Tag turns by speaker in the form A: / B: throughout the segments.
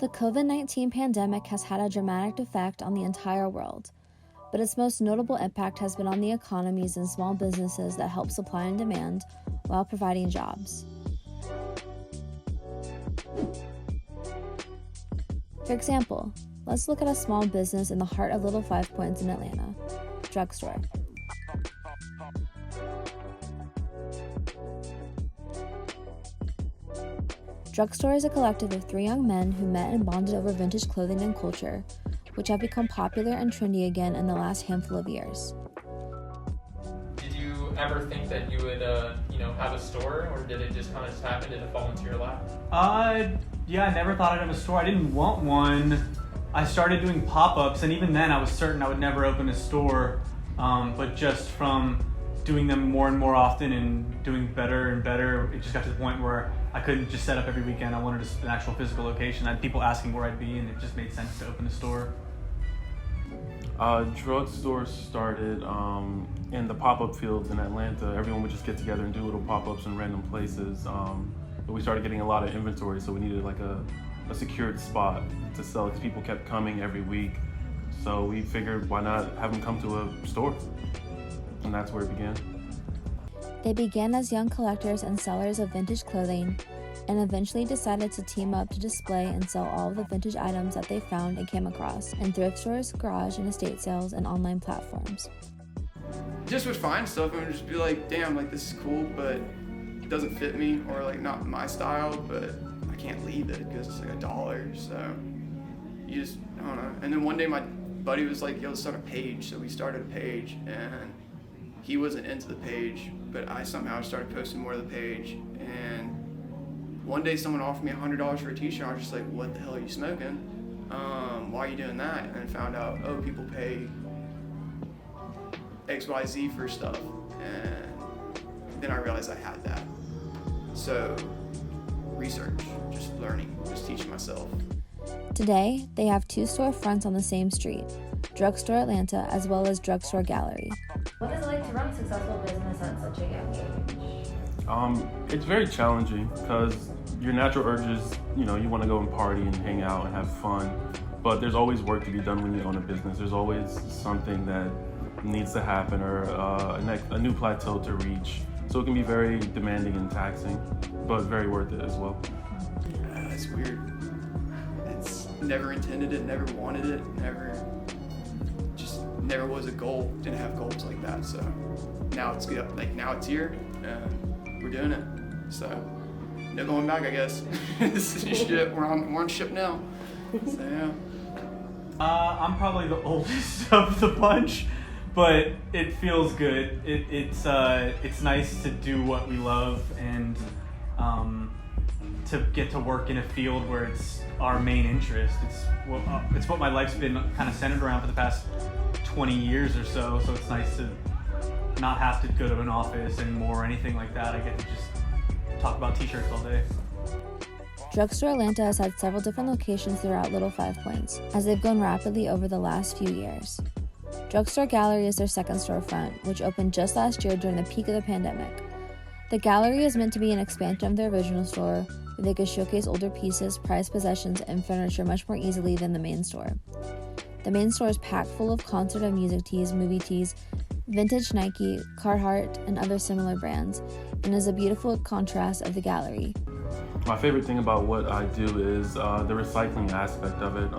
A: The COVID-19 pandemic has had a dramatic effect on the entire world, but its most notable impact has been on the economies and small businesses that help supply and demand while providing jobs. For example, let's look at a small business in the heart of Little 5 Points in Atlanta, Drugstore. Drugstore is a collective of 3 young men who met and bonded over vintage clothing and culture, which have become popular and trendy again in the last handful of years.
B: Did you ever think that you would, have a store, or did it just kind of just happen? Did it fall into your lap?
C: Yeah, I never thought I'd have a store. I didn't want one. I started doing pop-ups, and even then I was certain I would never open a store, but just from doing them more and more often and doing better and better, it just got to the point where I couldn't just set up every weekend. I wanted an actual physical location. I had people asking where I'd be, and it just made sense to open a store.
D: Drugstore started in the pop-up fields in Atlanta. Everyone would just get together and do little pop-ups in random places. But we started getting a lot of inventory, so we needed like a secured spot to sell because people kept coming every week. So we figured, why not have them come to a store? And that's where it began.
A: They began as young collectors and sellers of vintage clothing, and eventually decided to team up to display and sell all of the vintage items that they found and came across in thrift stores, garage and estate sales, and online platforms.
E: Just would find stuff and would just be like, damn, like this is cool, but it doesn't fit me, or like not my style, but I can't leave it because it's like $1, so you just, I don't know. And then one day my buddy was like, yo, let's start a page, so we started a page, and he wasn't into the page, but I somehow started posting more to the page, and one day someone offered me $100 for a t-shirt. I was just like, what the hell are you smoking? Why are you doing that? And then found out, oh, people pay XYZ for stuff. And then I realized I had that. So research, just learning, just teaching myself.
A: Today, they have 2 storefronts on the same street, Drugstore Atlanta as well as Drugstore Gallery.
F: What is it like to run a successful business at such a young age?
D: It's very challenging because your natural urges, you want to go and party and hang out and have fun, but there's always work to be done when you own a business. There's always something that needs to happen or a new plateau to reach. So it can be very demanding and taxing, but very worth it as well.
E: It's weird. It's never intended it, never wanted it, never was a goal. Didn't have goals like that. So now it's good. Like now it's here, and we're doing it. So no going back, I guess. This is ship. We're on ship now. So yeah.
C: I'm probably the oldest of the bunch, but it feels good. It's nice to do what we love and to get to work in a field where it's our main interest. It's what my life's been kind of centered around for the past 20 years or so. So it's nice to not have to go to an office anymore or anything like that. I get to just talk about t-shirts all day.
A: Drugstore Atlanta has had several different locations throughout Little 5 Points, as they've grown rapidly over the last few years. Drugstore Gallery is their second storefront, which opened just last year during the peak of the pandemic. The gallery is meant to be an expansion of their original store, where they could showcase older pieces, prized possessions, and furniture much more easily than the main store. The main store is packed full of concert and music tees, movie tees, vintage Nike, Carhartt, and other similar brands, and is a beautiful contrast of the gallery.
D: My favorite thing about what I do is the recycling aspect of it.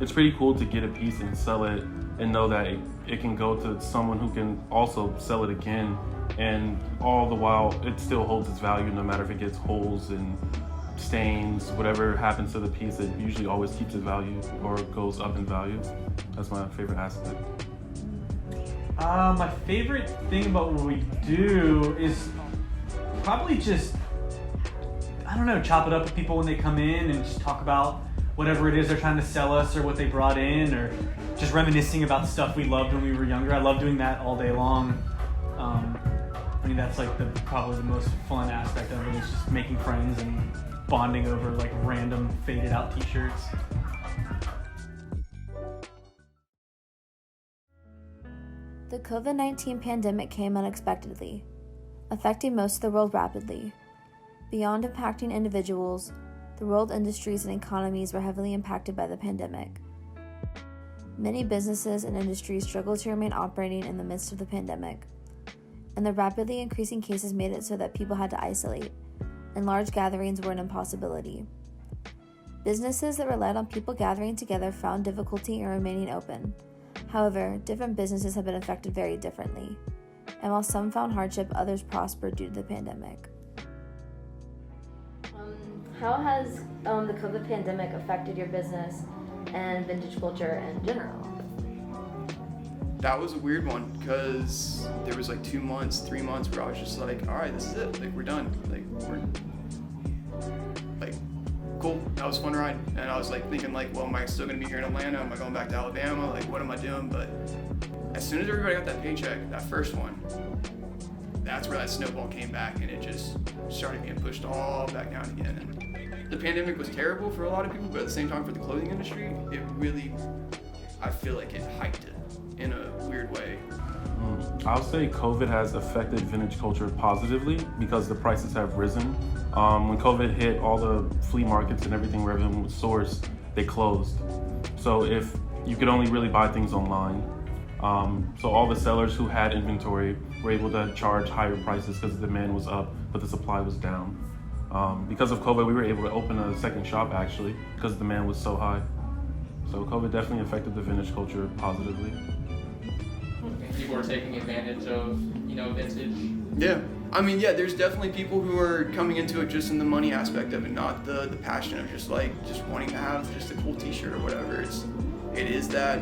D: It's pretty cool to get a piece and sell it and know that it can go to someone who can also sell it again, and all the while it still holds its value no matter if it gets holes and stains, whatever happens to the piece, it usually always keeps its value or goes up in value. That's my favorite aspect.
C: My favorite thing about what we do is probably just, chop it up with people when they come in and just talk about whatever it is they're trying to sell us or what they brought in, or just reminiscing about stuff we loved when we were younger. I love doing that all day long. That's like probably the most fun aspect of it, is just making friends and bonding over like random faded out t-shirts.
A: The COVID-19 pandemic came unexpectedly, affecting most of the world rapidly. Beyond impacting individuals, the world industries and economies were heavily impacted by the pandemic. Many businesses and industries struggled to remain operating in the midst of the pandemic, and the rapidly increasing cases made it so that people had to isolate, and large gatherings were an impossibility. Businesses that relied on people gathering together found difficulty in remaining open. However, different businesses have been affected very differently, and while some found hardship, others prospered due to the pandemic.
F: How has the COVID pandemic affected your business and vintage culture in general?
E: That was a weird one because there was like 2 months, 3 months where I was just like, all right, this is it. Like, we're done. Like, we're like, cool. That was a fun ride. And I was like thinking like, well, am I still gonna be here in Atlanta? Am I going back to Alabama? Like, what am I doing? But as soon as everybody got that paycheck, that first one, that's where that snowball came back and it just started getting pushed all back down again. And the pandemic was terrible for a lot of people, but at the same time for the clothing industry, it really, I feel like it hyped it in a weird way.
D: I'll say COVID has affected vintage culture positively because the prices have risen. When COVID hit, all the flea markets and everything where everyone was sourced, they closed. So if you could only really buy things online, so all the sellers who had inventory were able to charge higher prices because the demand was up, but the supply was down. Because of COVID, we were able to open a second shop actually because the demand was so high. So COVID definitely affected the vintage culture positively.
B: And people are taking advantage of, vintage.
E: Yeah. I mean, yeah, there's definitely people who are coming into it just in the money aspect of it, not the passion of just wanting to have just a cool t-shirt or whatever. It is that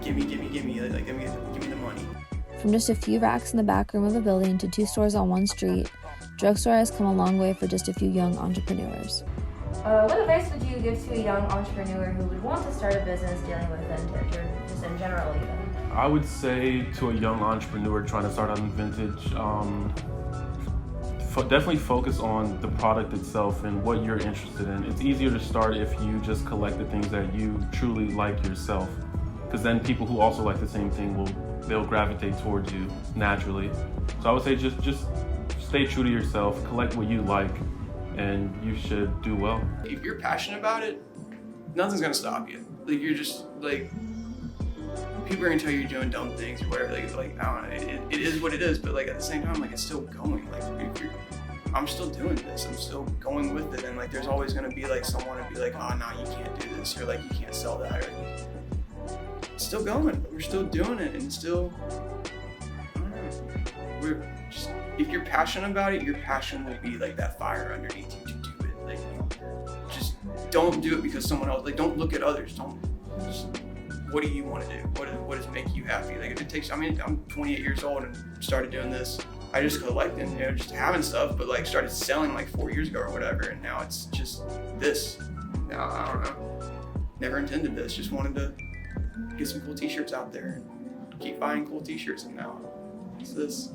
E: give me, like give me the money.
A: From just a few racks in the back room of a building to 2 stores on one street, Drugstore has come a long way for just a few young entrepreneurs.
F: What advice would you give to a young entrepreneur who would want to start a business dealing with vintage, or just in general even?
D: I would say to a young entrepreneur trying to start on vintage, definitely focus on the product itself and what you're interested in. It's easier to start if you just collect the things that you truly like yourself, because then people who also like the same thing they'll gravitate towards you naturally. So I would say just stay true to yourself, collect what you like, and you should do well.
E: If you're passionate about it, nothing's gonna stop you. Like, you're just like, people are gonna tell you you're doing dumb things or whatever. Like I don't know, it is what it is. But like at the same time, like it's still going. Like I'm still doing this. I'm still going with it. And like there's always gonna be like someone to be like, oh no, you can't do this, or like you can't sell that. Or it's still going. We're still doing it, and still, I don't know. We're just, if you're passionate about it, your passion will be like that fire underneath you to do it. Like, just don't do it because someone else. Like, don't look at others. Just, what do you want to do? What does make you happy? Like, if it takes, I'm 28 years old and started doing this. I just collecting, just having stuff, but like started selling like 4 years ago or whatever, and now it's just this. Now I don't know. Never intended this. Just wanted to get some cool t-shirts out there and keep buying cool t-shirts, and now it's this.